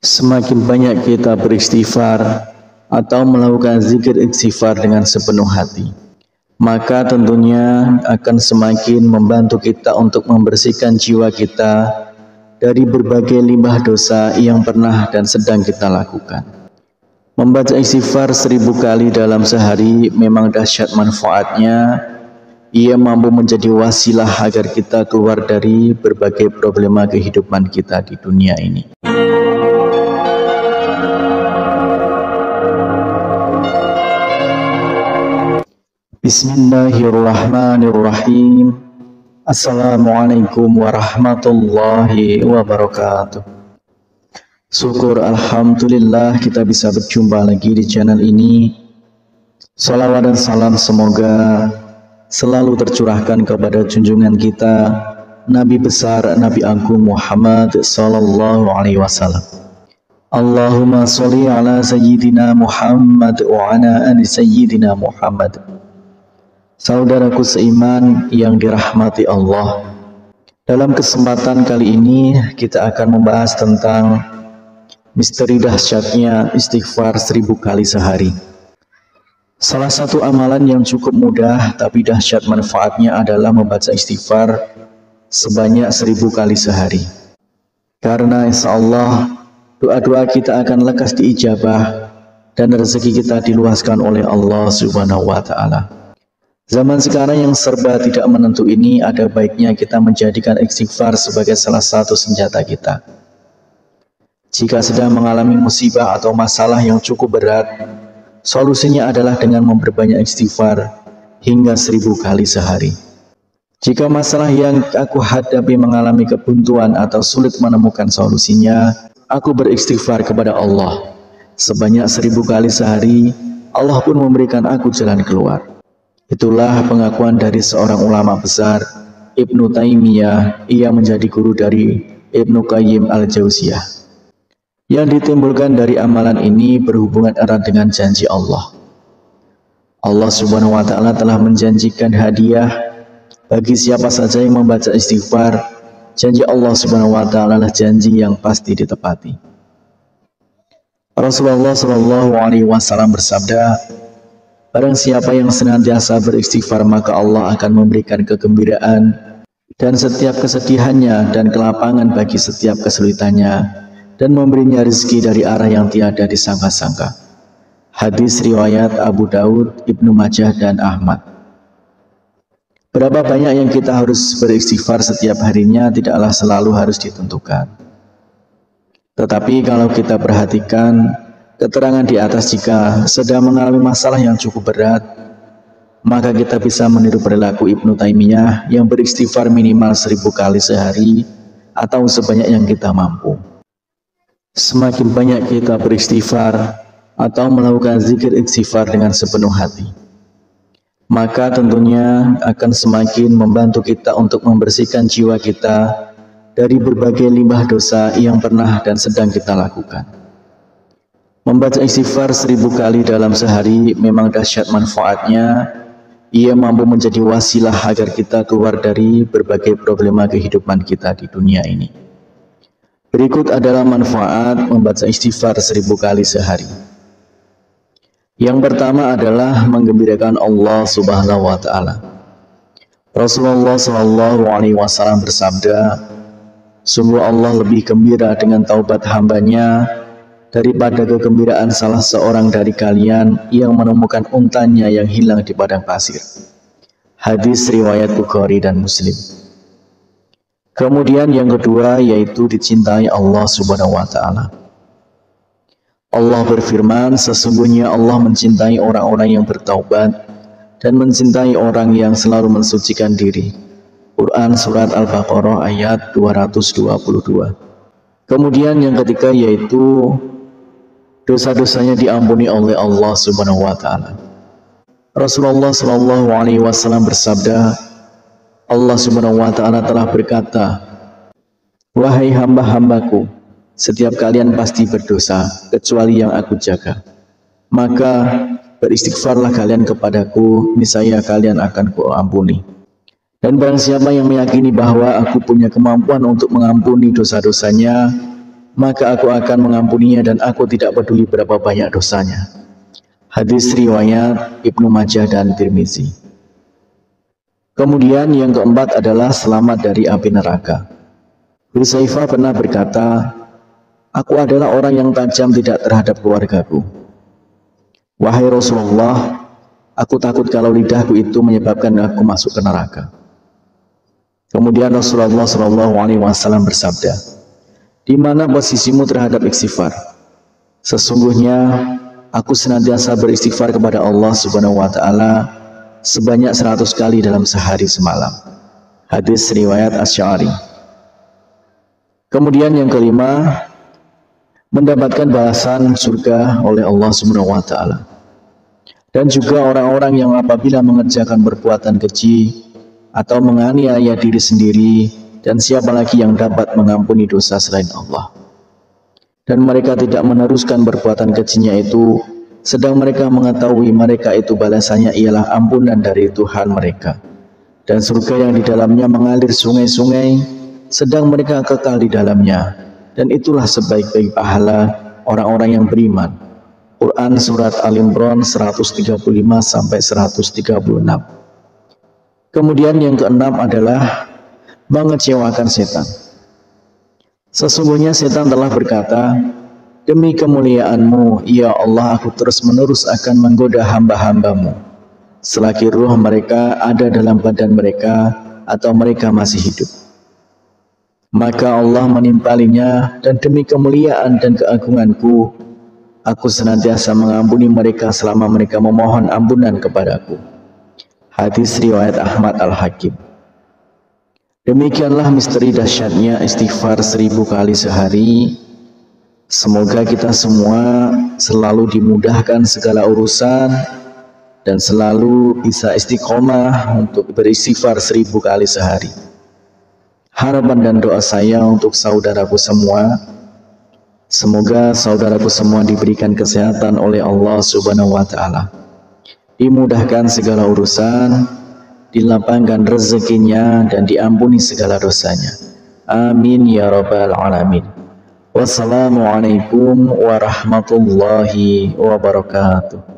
Semakin banyak kita beristighfar atau melakukan zikir istighfar dengan sepenuh hati, maka tentunya akan semakin membantu kita untuk membersihkan jiwa kita dari berbagai limbah dosa yang pernah dan sedang kita lakukan. Membaca istighfar 1000 kali dalam sehari memang dahsyat manfaatnya. Ia mampu menjadi wasilah agar kita keluar dari berbagai problema kehidupan kita di dunia ini. Bismillahirrahmanirrahim. Assalamualaikum warahmatullahi wabarakatuh. Syukur alhamdulillah kita bisa berjumpa lagi di channel ini. Salawat dan salam semoga selalu tercurahkan kepada junjungan kita Nabi besar Nabi Agung Muhammad sallallahu alaihi wasallam. Allahumma sholli ala sayyidina Muhammad wa ala ali sayyidina Muhammad. Saudaraku seiman yang dirahmati Allah, dalam kesempatan kali ini kita akan membahas tentang misteri dahsyatnya istighfar 1000 kali sehari. Salah satu amalan yang cukup mudah tapi dahsyat manfaatnya adalah membaca istighfar sebanyak 1000 kali sehari. Karena insya Allah doa-doa kita akan lekas diijabah dan rezeki kita diluaskan oleh Allah Subhanahu wa Ta'ala. Zaman sekarang yang serba tidak menentu ini, ada baiknya kita menjadikan istighfar sebagai salah satu senjata kita. Jika sedang mengalami musibah atau masalah yang cukup berat, solusinya adalah dengan memperbanyak istighfar hingga 1000 kali sehari. Jika masalah yang aku hadapi mengalami kebuntuan atau sulit menemukan solusinya, aku beristighfar kepada Allah sebanyak 1000 kali sehari. Allah pun memberikan aku jalan keluar. Itulah pengakuan dari seorang ulama besar, Ibnu Taimiyah. Ia menjadi guru dari Ibnu Qayyim al-Jauziyah. Yang ditimbulkan dari amalan ini berhubungan erat dengan janji Allah. Allah Subhanahu wa Ta'ala telah menjanjikan hadiah bagi siapa saja yang membaca istighfar. Janji Allah Subhanahu wa Ta'ala adalah janji yang pasti ditepati. Rasulullah Shallallahu alaihi wasallam bersabda, barang siapa yang senantiasa beristighfar maka Allah akan memberikan kegembiraan dan setiap kesedihannya dan kelapangan bagi setiap kesulitannya, dan memberinya rezeki dari arah yang tiada disangka-sangka. Hadis riwayat Abu Daud, Ibnu Majah dan Ahmad. Berapa banyak yang kita harus beristighfar setiap harinya tidaklah selalu harus ditentukan. Tetapi kalau kita perhatikan keterangan di atas, jika sedang mengalami masalah yang cukup berat, maka kita bisa meniru perilaku Ibnu Taimiyah yang beristighfar minimal 1000 kali sehari atau sebanyak yang kita mampu. Semakin banyak kita beristighfar atau melakukan zikir istighfar dengan sepenuh hati, maka tentunya akan semakin membantu kita untuk membersihkan jiwa kita dari berbagai limbah dosa yang pernah dan sedang kita lakukan. Membaca istighfar 1000 kali dalam sehari memang dahsyat manfaatnya. Ia mampu menjadi wasilah agar kita keluar dari berbagai problema kehidupan kita di dunia ini. Berikut adalah manfaat membaca istighfar 1000 kali sehari. Yang pertama adalah menggembirakan Allah Subhanahu wa Ta'ala. Rasulullah Shallallahu alaihi wasallam bersabda, sungguh Allah lebih gembira dengan taubat hambanya daripada kegembiraan salah seorang dari kalian yang menemukan untanya yang hilang di padang pasir. Hadis riwayat Bukhari dan Muslim. Kemudian yang kedua yaitu dicintai Allah Subhanahu wa Ta'ala. Allah berfirman, sesungguhnya Allah mencintai orang-orang yang bertaubat dan mencintai orang yang selalu mensucikan diri. Quran Surat Al-Baqarah ayat 222. Kemudian yang ketiga yaitu dosa-dosanya diampuni oleh Allah Subhanahu wa Ta'ala. Rasulullah Shallallahu alaihi wasallam bersabda, Allah Subhanahu wa Ta'ala telah berkata, wahai hamba-hambaku, setiap kalian pasti berdosa kecuali yang aku jaga. Maka beristighfarlah kalian kepadaku, niscaya kalian akan kuampuni. Dan barang siapa yang meyakini bahwa aku punya kemampuan untuk mengampuni dosa-dosanya, maka aku akan mengampuninya dan aku tidak peduli berapa banyak dosanya. Hadis riwayat Ibnu Majah dan Tirmizi. Kemudian yang keempat adalah selamat dari api neraka. Hudzaifah pernah berkata, aku adalah orang yang tajam tidak terhadap keluargaku. Wahai Rasulullah, aku takut kalau lidahku itu menyebabkan aku masuk ke neraka. Kemudian Rasulullah SAW bersabda, di mana posisimu terhadap istighfar? Sesungguhnya aku senantiasa beristighfar kepada Allah Subhanahu wa taala sebanyak 100 kali dalam sehari semalam. Hadis riwayat Asy'ari. Kemudian yang kelima, mendapatkan balasan surga oleh Allah Subhanahu wa taala. Dan juga orang-orang yang apabila mengerjakan perbuatan keji atau menganiaya diri sendiri, dan siapa lagi yang dapat mengampuni dosa selain Allah. Dan mereka tidak meneruskan perbuatan kejinya itu, sedang mereka mengetahui mereka itu balasannya ialah ampunan dari Tuhan mereka. Dan surga yang di dalamnya mengalir sungai-sungai, sedang mereka kekal di dalamnya. Dan itulah sebaik-baik pahala orang-orang yang beriman. Quran Surat Al-Imran 135-136. Kemudian yang keenam adalah mengecewakan setan. Sesungguhnya setan telah berkata, demi kemuliaan-Mu, ya Allah, aku terus-menerus akan menggoda hamba-hamba-Mu selagi ruh mereka ada dalam badan mereka atau mereka masih hidup. Maka Allah menimpalinya, dan demi kemuliaan dan keagungan-Ku, aku senantiasa mengampuni mereka selama mereka memohon ampunan kepadaku. Hadis riwayat Ahmad Al-Hakim. Demikianlah misteri dahsyatnya istighfar 1000 kali sehari. Semoga kita semua selalu dimudahkan segala urusan dan selalu bisa istiqomah untuk beristighfar 1000 kali sehari. Harapan dan doa saya untuk saudaraku semua, semoga saudaraku semua diberikan kesehatan oleh Allah Subhanahu wa taala. Dimudahkan segala urusan, dilapangkan rezekinya, dan diampuni segala dosanya. Amin ya rabbal alamin. Wassalamualaikum warahmatullahi wabarakatuh.